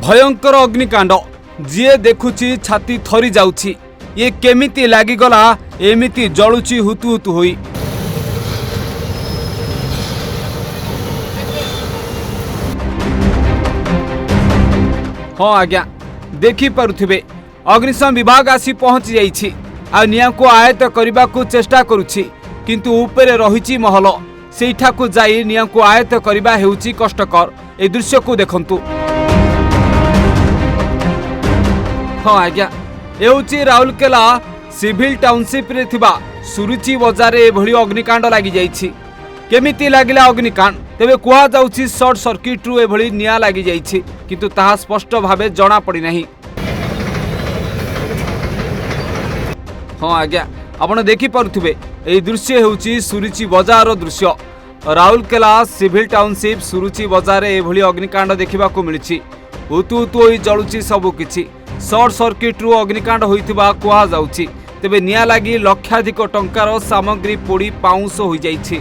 भयंकर अग्निकांड जी देखुची छाती थरी जाउची। ये केमिति लागिगला एमिति जलुची हुतु हुतु होई। हाँ आज्ञा देखि पारुथिबे अग्निशम विभाग आसी पहुंची जाइछि आ निया को आयत करबा को चेष्टा करूछि किंतु ऊपर रहिछि महल सेठा को जाई निया को आयत करबा हेउछि कष्टकर। ए दृश्य को देखंतु। हाँ आज्ञा एउछि राउरकेला सिविल टाउनशिप रे थिबा सुरुचि बजार रे एभली अग्निकांड लागि जाइछि। केमिति लागिला अग्निकांड तेबे कुआ जाउछि शॉर्ट सर्किट रु एभली निया लागि जाइछि किंतु ताहा स्पष्ट भावे जणा पड़ी नाही। हाँ आज्ञा आपण देखि पारुथिबे एई दृश्य हेउछि सुरुचि बजार दृश्य। राउरकेला सिविल टाउनशिप सुरुचि बजार रे एभली अग्निकांड देखिबा को मिलिछि। उतु उतु होई जळुछि सब किछि। शॉर्ट सर्किट रु अग्निकांड होइतिबा कुआ जाउछि। तेबे निया लागि लक्षाधिक टंकार सामग्री पोड़ी पाउंस होई जाइछि।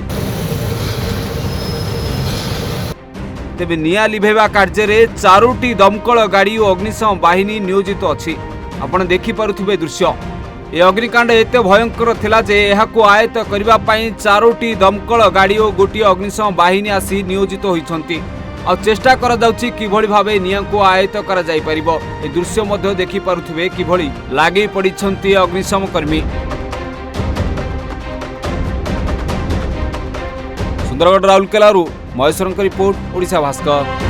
तेबे निया लिभेबा कार्य रे 4टी दमकल गाड़ी और अग्निशम बाहिनी नियोजित अछि। आपण देखि पारुथिबे दृश्य। ए अग्निकांड एते भयंकर थिला जे एहाको आयत करिबा पई 4टी दमकल गाड़ी और गोटी अग्निशम बाहिनी आसी नियोजित होइछंती। आ चेष्टा करा जाउछि किभଳି भाबे निया को आयत करा जाई परिबो। ए दृश्य मध्ये देखि पारुथिबे किभଳି लागि पडिछंती अग्निशम कर्मी। सुंदरगढ़ राउरकेला महेश्वरଙ୍କ रिपोर्ट ओडिशा भास्कर।